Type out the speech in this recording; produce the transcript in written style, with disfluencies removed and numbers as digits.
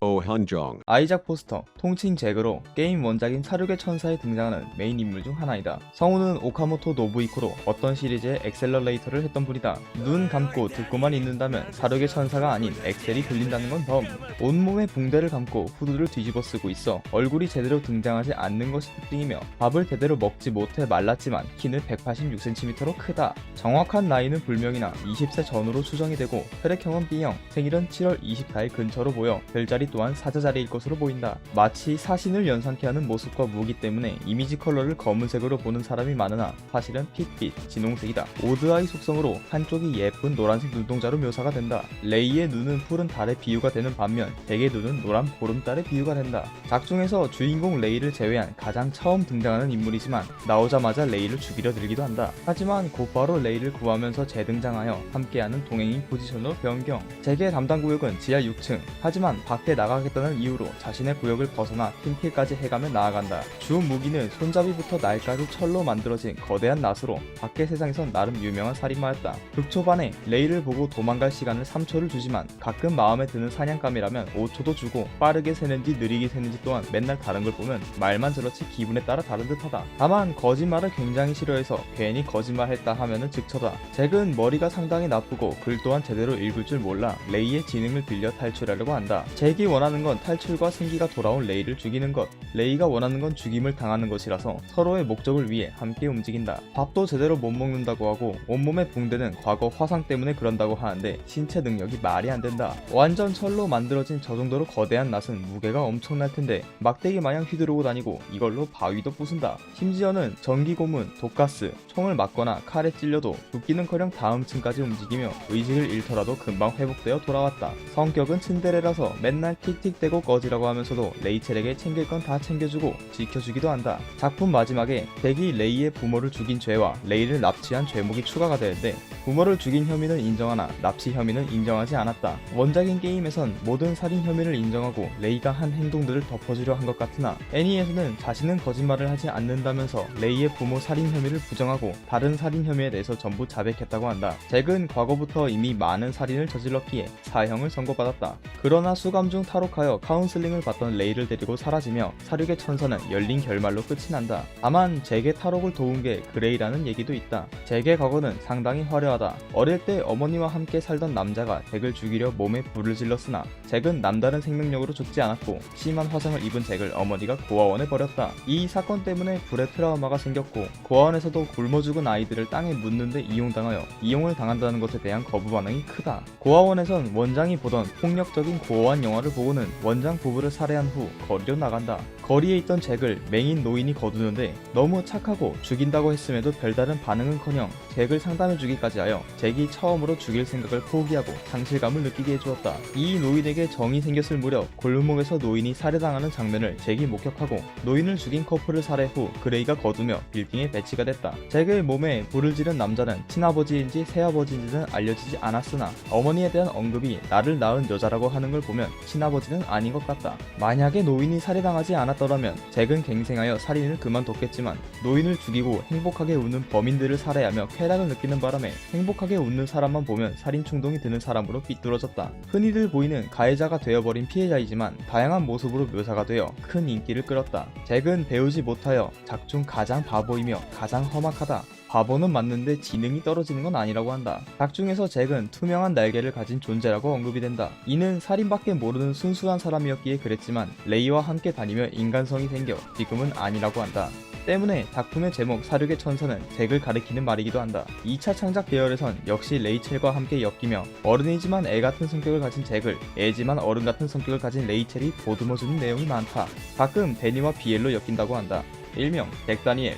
오한정. 아이작 포스터, 통칭 잭으로 게임 원작인 사륙의 천사에 등장하는 메인 인물 중 하나이다. 성우는 오카모토 노부이코로 어떤 시리즈의 엑셀러레이터를 했던 분이다. 눈 감고 듣고만 있는다면 사륙의 천사가 아닌 엑셀이 들린다는 건 덤. 온몸에 붕대를 감고 후드를 뒤집어 쓰고 있어 얼굴이 제대로 등장하지 않는 것이 특징이며 밥을 제대로 먹지 못해 말랐지만 키는 186cm로 크다. 정확한 나이는 불명이나 20세 전후로 추정이 되고 혈액형은 B형, 생일은 7월 24일 근처로 보여 별자리 또한 사자자리일 것으로 보인다. 마치 사신을 연상케 하는 모습과 무기 때문에 이미지 컬러를 검은색으로 보는 사람이 많으나 사실은 핏빛, 진홍색이다. 오드아이 속성으로 한쪽이 예쁜 노란색 눈동자로 묘사가 된다. 레이의 눈은 푸른 달에 비유가 되는 반면 덱의 눈은 노란 보름달에 비유가 된다. 작중에서 주인공 레이를 제외한 가장 처음 등장하는 인물이지만 나오자마자 레이를 죽이려 들기도 한다. 하지만 곧바로 레이를 구하면서 재등장하여 함께하는 동행인 포지션으로 변경. 잭의 담당 구역은 지하 6층. 하지만 밖에 나가겠다는 이유로 자신의 구역을 벗어나 팀킬까지 해가며 나아간다. 주 무기는 손잡이부터 날까지 철로 만들어진 거대한 낫으로 밖의 세상에선 나름 유명한 살인마였다. 극초반에 레이를 보고 도망갈 시간을 3초를 주지만 가끔 마음에 드는 사냥감이라면 5초도 주고 빠르게 새는지 느리게 새는지 또한 맨날 다른 걸 보면 말만 저렇지 기분에 따라 다른 듯하다. 다만 거짓말을 굉장히 싫어해서 괜히 거짓말했다 하면은 즉처다. 잭은 머리가 상당히 나쁘고 글 또한 제대로 읽을 줄 몰라 레이의 지능을 빌려 탈출하려고 한다. 잭이 원하는 건 탈출과 생기가 돌아온 레이를 죽이는 것, 레이가 원하는 건 죽임을 당하는 것이라서 서로의 목적을 위해 함께 움직인다. 밥도 제대로 못 먹는다고 하고 온몸의 붕대는 과거 화상 때문에 그런다고 하는데 신체 능력이 말이 안 된다. 완전 철로 만들어진 저 정도로 거대한 낫은 무게가 엄청날 텐데 막대기 마냥 휘두르고 다니고 이걸로 바위도 부순다. 심지어는 전기 고문, 독가스, 총을 맞거나 칼에 찔려도 죽기는커녕 다음 층까지 움직이며 의식을 잃더라도 금방 회복되어 돌아왔다. 성격은 츤데레라서 맨날 틱틱대고 꺼지라고 하면서도 레이첼에게 챙길 건 다 챙겨주고 지켜주기도 한다. 작품 마지막에 덱이 레이의 부모를 죽인 죄와 레이를 납치한 죄목이 추가가 되는데 부모를 죽인 혐의는 인정하나 납치 혐의는 인정하지 않았다. 원작인 게임에선 모든 살인 혐의를 인정하고 레이가 한 행동들을 덮어주려 한 것 같으나 애니에서는 자신은 거짓말을 하지 않는다면서 레이의 부모 살인 혐의를 부정하고 다른 살인 혐의에 대해서 전부 자백했다고 한다. 잭은 과거부터 이미 많은 살인을 저질렀기에 사형을 선고받았다. 그러나 수감 중 탈옥하여 카운슬링을 받던 레이를 데리고 사라지며 사륙의 천사는 열린 결말로 끝이 난다. 다만 잭의 탈옥을 도운 게 그레이라는 얘기도 있다. 잭의 과거는 상당히 화려하다. 어릴 때 어머니와 함께 살던 남자가 잭을 죽이려 몸에 불을 질렀으나 잭은 남다른 생명력으로 죽지 않았고 심한 화상을 입은 잭을 어머니가 고아원에 버렸다. 이 사건 때문에 불의 트라우마가 생겼고 고아원에서도 굶어 죽은 아이들을 땅에 묻는데 이용당하여 이용을 당한다는 것에 대한 거부 반응이 크다. 고아원에선 원장이 보던 폭력적인 고아원 영화를 보고는 원장 부부를 살해한 후 거리로 나간다. 거리에 있던 잭을 맹인 노인이 거두는데 너무 착하고 죽인다고 했음에도 별다른 반응은커녕 잭을 상담해주기까지 하여 잭이 처음으로 죽일 생각을 포기하고 상실감을 느끼게 해주었다. 이 노인에게 정이 생겼을 무렵 골목에서 노인이 살해당하는 장면을 잭이 목격하고 노인을 죽인 커플을 살해 후 그레이가 거두며 빌딩에 배치가 됐다. 잭의 몸에 불을 지른 남자는 친아버지인지 새아버지인지는 알려지지 않았으나 어머니에 대한 언급이 나를 낳은 여자라고 하는 걸 보면 친아버지는 아닌 것 같다. 만약에 노인이 살해당하지 않았더라면 잭은 갱생하여 살인을 그만뒀겠지만 노인을 죽이고 행복하게 웃는 범인들을 살해하며 쾌락을 느끼는 바람에 행복하게 웃는 사람만 보면 살인 충동이 드는 사람으로 삐뚤어졌다. 흔히들 보이는 가해자가 되어버린 피해자이지만 다양한 모습으로 묘사가 되어 큰 인기를 끌었다. 잭은 배우지 못하여 작중 가장 바보이며 가장 험악하다. 바보는 맞는데 지능이 떨어지는 건 아니라고 한다. 작중에서 잭은 투명한 날개를 가진 존재라고 언급이 된다. 이는 살인밖에 모르는 순수한 사람이었기에 그랬지만 레이와 함께 다니며 인간성이 생겨 지금은 아니라고 한다. 때문에 작품의 제목 사륙의 천사는 잭을 가리키는 말이기도 한다. 2차 창작 계열에선 역시 레이첼과 함께 엮이며 어른이지만 애 같은 성격을 가진 잭을 애지만 어른 같은 성격을 가진 레이첼이 보듬어주는 내용이 많다. 가끔 데니와 비엘로 엮인다고 한다. 일명 잭 다니엘.